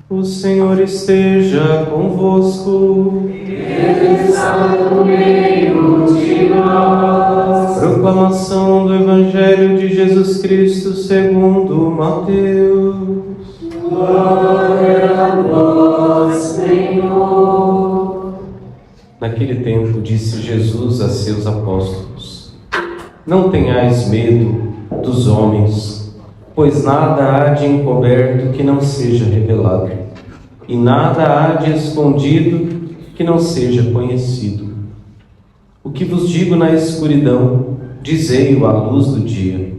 O Senhor esteja convosco. Ele está no meio de nós. Proclamação do Evangelho de Jesus Cristo segundo Mateus. Glória a vós, Senhor. Naquele tempo disse Jesus a seus apóstolos: Não tenhais medo dos homens, pois nada há de encoberto que não seja revelado, e nada há de escondido que não seja conhecido. O que vos digo na escuridão, dizei-o à luz do dia.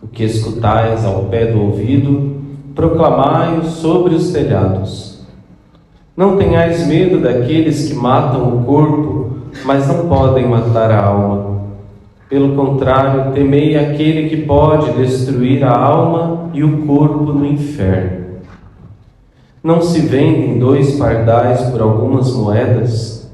O que escutais ao pé do ouvido, proclamai-o sobre os telhados. Não tenhais medo daqueles que matam o corpo, mas não podem matar a alma. Pelo contrário, temei aquele que pode destruir a alma e o corpo no inferno. Não se vendem 2 pardais por algumas moedas?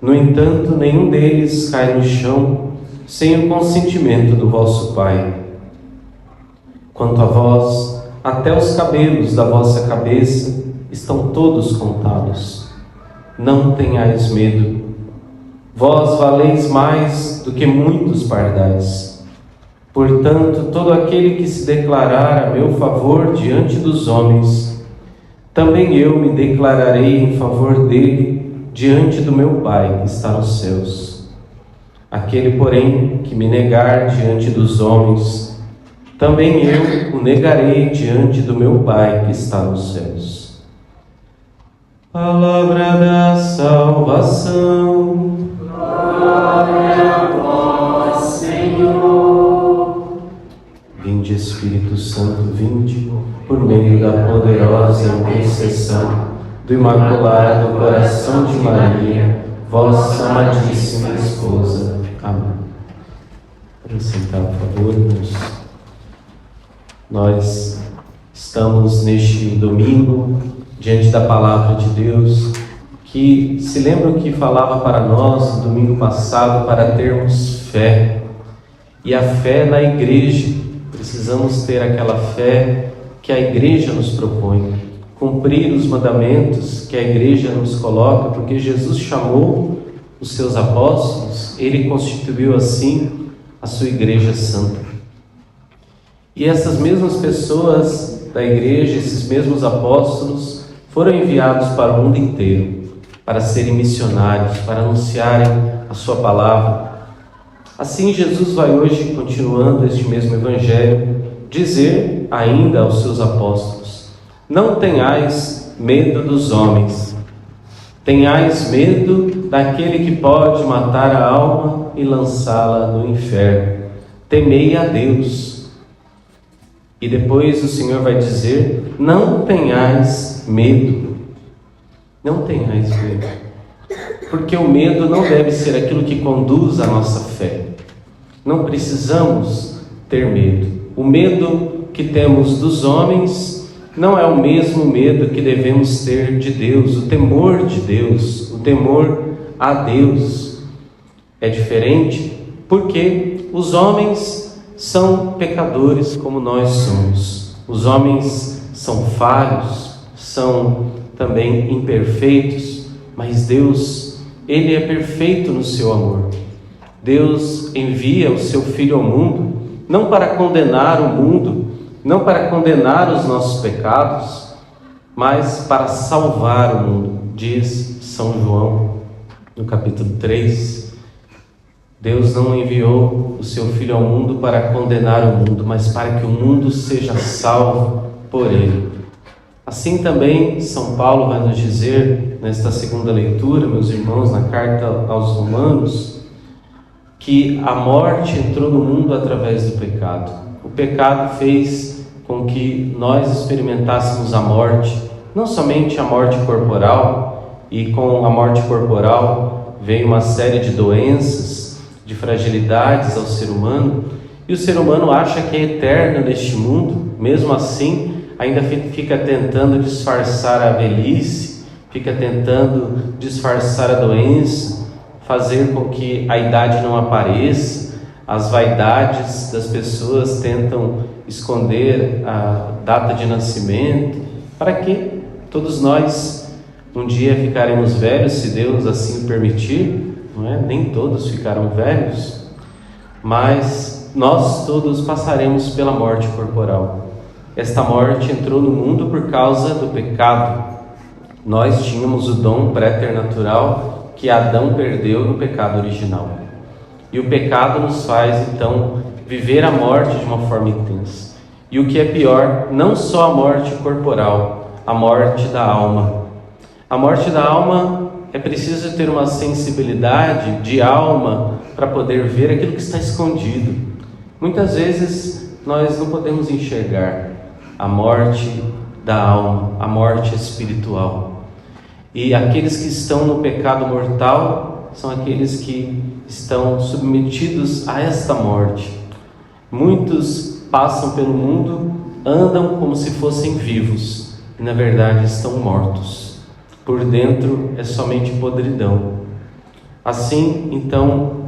No entanto, nenhum deles cai no chão sem o consentimento do vosso Pai. Quanto a vós, até os cabelos da vossa cabeça estão todos contados. Não tenhais medo. Vós valeis mais do que muitos pardais. Portanto, todo aquele que se declarar a meu favor diante dos homens, também eu me declararei em favor dele diante do meu Pai que está nos céus. Aquele, porém, que me negar diante dos homens, também eu o negarei diante do meu Pai que está nos céus. Palavra da salvação. Glória a vós, Senhor. Vinde, Espírito Santo, vinde, por meio da poderosa intercessão do Imaculado Coração de Maria, vossa amadíssima esposa. Amém. Vamos sentar, por favor, irmãos. Nós estamos neste domingo diante da Palavra de Deus, que se lembram que falava para nós no domingo passado para termos fé. E a fé na igreja, precisamos ter aquela fé que a igreja nos propõe, cumprir os mandamentos que a igreja nos coloca, porque Jesus chamou os seus apóstolos, ele constituiu assim a sua igreja santa. E essas mesmas pessoas da igreja, esses mesmos apóstolos, foram enviados para o mundo inteiro, para serem missionários, para anunciarem a sua palavra. Assim, Jesus vai hoje, continuando este mesmo evangelho, dizer ainda aos seus apóstolos: não tenhais medo dos homens, tenhais medo daquele que pode matar a alma e lançá-la no inferno. Temei a Deus. E depois o Senhor vai dizer: não tenhais medo. Não tenhais medo. Porque o medo não deve ser aquilo que conduz à nossa fé. Não precisamos ter medo. O medo que temos dos homens não é o mesmo medo que devemos ter de Deus. O temor de Deus, o temor a Deus é diferente, porque os homens são pecadores como nós somos. Os homens são falhos, são também imperfeitos, mas Deus, Ele é perfeito no seu amor. Deus envia o seu Filho ao mundo, não para condenar o mundo, não para condenar os nossos pecados, mas para salvar o mundo, diz São João, no capítulo 3. Deus não enviou o seu Filho ao mundo para condenar o mundo, mas para que o mundo seja salvo por Ele. Assim também São Paulo vai nos dizer, nesta segunda leitura, meus irmãos, na carta aos Romanos, que a morte entrou no mundo através do pecado. O pecado fez com que nós experimentássemos a morte, não somente a morte corporal, e com a morte corporal veio uma série de doenças, de fragilidades ao ser humano, e o ser humano acha que é eterno neste mundo. Mesmo assim, ainda fica tentando disfarçar a velhice, fica tentando disfarçar a doença, fazer com que a idade não apareça. As vaidades das pessoas tentam esconder a data de nascimento. Para quê? Todos nós um dia ficaremos velhos, se Deus assim o permitir, não é? Nem todos ficarão velhos, mas nós todos passaremos pela morte corporal. Esta morte entrou no mundo por causa do pecado. Nós tínhamos o dom préternatural que Adão perdeu no pecado original. E o pecado nos faz, então, viver a morte de uma forma intensa. E o que é pior, não só a morte corporal, a morte da alma. A morte da alma é preciso ter uma sensibilidade de alma para poder ver aquilo que está escondido. Muitas vezes nós não podemos enxergar a morte da alma, a morte espiritual. E aqueles que estão no pecado mortal são aqueles que estão submetidos a esta morte. Muitos passam pelo mundo, andam como se fossem vivos e na verdade estão mortos. Por dentro é somente podridão. Assim, então,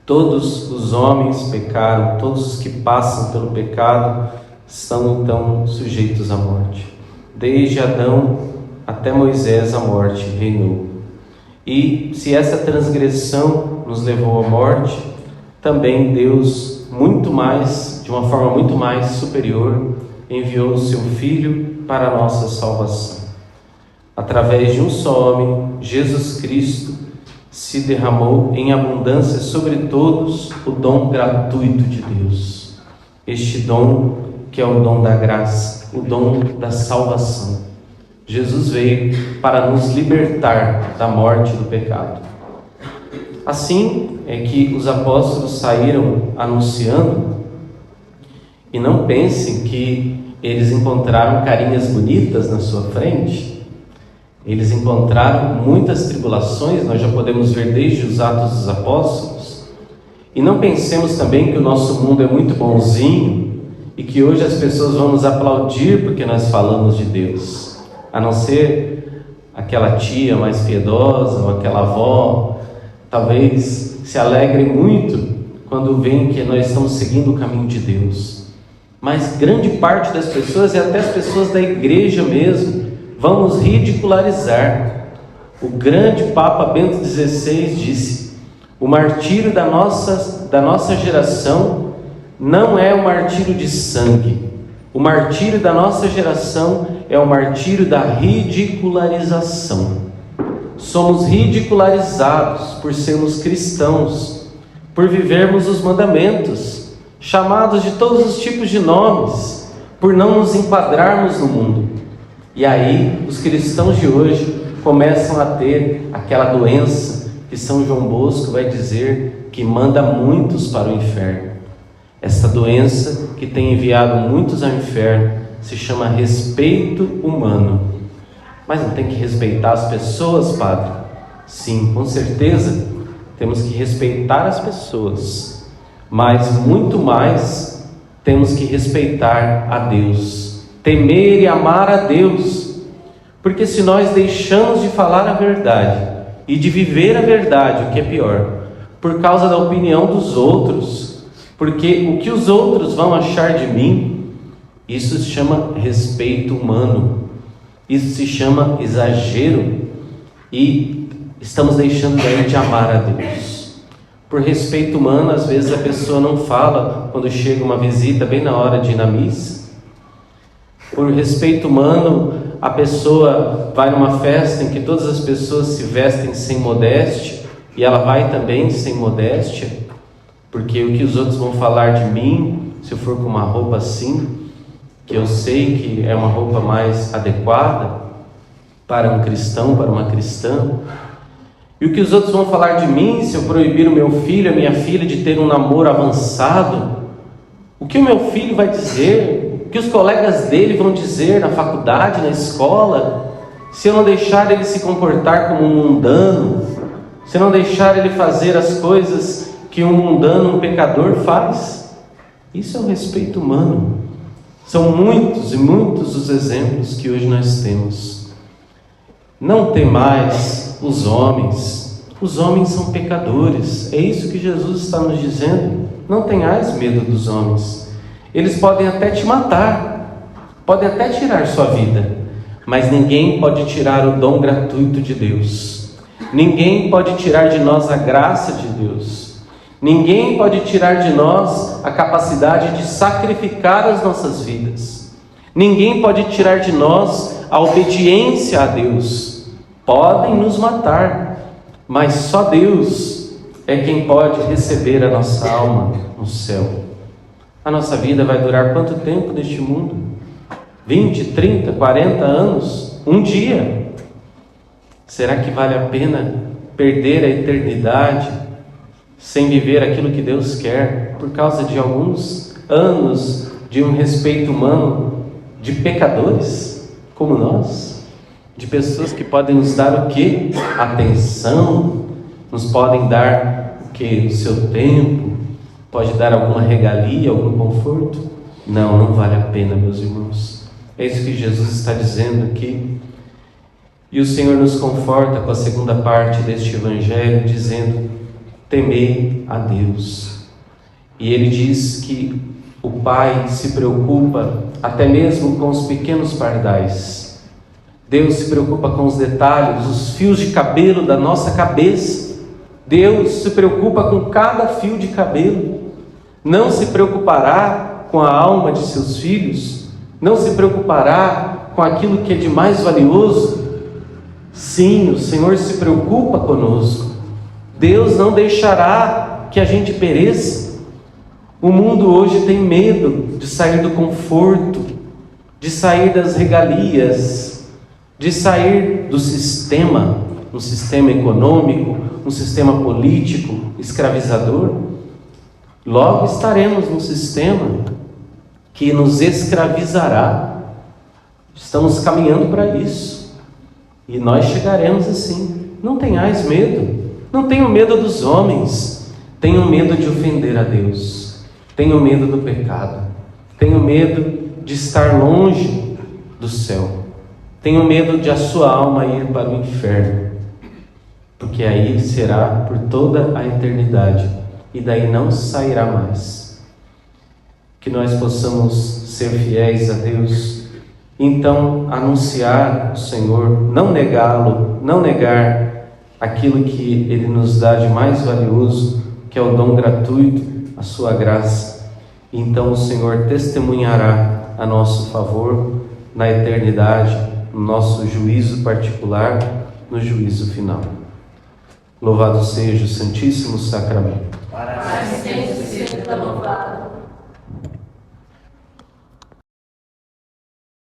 todos os homens pecaram, todos os que passam pelo pecado estão então sujeitos à morte. Desde Adão até Moisés a morte reinou. E se essa transgressão nos levou à morte, também Deus, muito mais, de uma forma muito mais superior, enviou o seu Filho para a nossa salvação. Através de um só homem, Jesus Cristo, se derramou em abundância sobre todos o dom gratuito de Deus. Este dom que é o dom da graça, o dom da salvação. Jesus veio para nos libertar da morte do pecado. Assim é que os apóstolos saíram anunciando, e não pensem que eles encontraram carinhas bonitas na sua frente. Eles encontraram muitas tribulações, nós já podemos ver desde os Atos dos Apóstolos. E não pensemos também que o nosso mundo é muito bonzinho e que hoje as pessoas vão nos aplaudir porque nós falamos de Deus. A não ser aquela tia mais piedosa ou aquela avó, talvez se alegrem muito quando veem que nós estamos seguindo o caminho de Deus. Mas grande parte das pessoas, e até as pessoas da igreja mesmo, vão nos ridicularizar. O grande Papa Bento XVI disse: o martírio da nossa geração não é o martírio de sangue. O martírio da nossa geração é o martírio da ridicularização. Somos ridicularizados por sermos cristãos, por vivermos os mandamentos, chamados de todos os tipos de nomes, por não nos enquadrarmos no mundo. E aí os cristãos de hoje começam a ter aquela doença que São João Bosco vai dizer que manda muitos para o inferno. Essa doença que tem enviado muitos ao inferno se chama respeito humano. Mas não tem que respeitar as pessoas, padre? Sim, com certeza temos que respeitar as pessoas, mas muito mais temos que respeitar a Deus, temer e amar a Deus, porque se nós deixamos de falar a verdade e de viver a verdade, o que é pior, por causa da opinião dos outros, porque o que os outros vão achar de mim, isso se chama respeito humano, isso se chama exagero, e estamos deixando de amar a Deus. Por respeito humano, às vezes a pessoa não fala quando chega uma visita bem na hora de ir na missa. Por respeito humano, a pessoa vai numa festa em que todas as pessoas se vestem sem modéstia, e ela vai também sem modéstia, porque o que os outros vão falar de mim, se eu for com uma roupa assim, que eu sei que é uma roupa mais adequada para um cristão, para uma cristã, e o que os outros vão falar de mim, se eu proibir o meu filho, a minha filha de ter um namoro avançado, o que o meu filho vai dizer, o que os colegas dele vão dizer na faculdade, na escola, se eu não deixar ele se comportar como um mundano, se eu não deixar ele fazer as coisas que um mundano, um pecador faz. Isso é o respeito humano. São muitos e muitos os exemplos que hoje nós temos. Não temais os homens são pecadores, é isso que Jesus está nos dizendo. Não tenhais medo dos homens, eles podem até te matar, podem até tirar sua vida, mas ninguém pode tirar o dom gratuito de Deus. Ninguém pode tirar de nós a graça de Deus. Ninguém pode tirar de nós a capacidade de sacrificar as nossas vidas. Ninguém pode tirar de nós a obediência a Deus. Podem nos matar, mas só Deus é quem pode receber a nossa alma no céu. A nossa vida vai durar quanto tempo neste mundo? 20, 30, 40 anos? Um dia? Será que vale a pena perder a eternidade sem viver aquilo que Deus quer por causa de alguns anos de um respeito humano de pecadores como nós? De pessoas que podem nos dar o quê? Atenção, nos podem dar o quê? O seu tempo, pode dar alguma regalia, algum conforto? Não, não vale a pena, meus irmãos. É isso que Jesus está dizendo aqui. E o Senhor nos conforta com a segunda parte deste Evangelho, dizendo: temei a Deus. E Ele diz que o Pai se preocupa até mesmo com os pequenos pardais. Deus se preocupa com os detalhes, os fios de cabelo da nossa cabeça. Deus se preocupa com cada fio de cabelo. Não se preocupará com a alma de seus filhos? Não se preocupará com aquilo que é de mais valioso? Sim, o Senhor se preocupa conosco. Deus não deixará que a gente pereça. O mundo hoje tem medo de sair do conforto, de sair das regalias, de sair do sistema, um sistema econômico, um sistema político escravizador. Logo estaremos num sistema que nos escravizará. Estamos caminhando para isso. E nós chegaremos assim. Não tenhais medo. Não tenham medo dos homens. Tenham medo de ofender a Deus. Tenham medo do pecado. Tenham medo de estar longe do céu. Tenham medo de a sua alma ir para o inferno. Porque aí será por toda a eternidade. E daí não sairá mais. Que nós possamos ser fiéis a Deus. Então anunciar o Senhor, não negá-lo, não negar aquilo que Ele nos dá de mais valioso, que é o dom gratuito, a sua graça. Então o Senhor testemunhará a nosso favor na eternidade, no nosso juízo particular, no juízo final. Louvado seja o Santíssimo Sacramento. Para sempre seja louvado.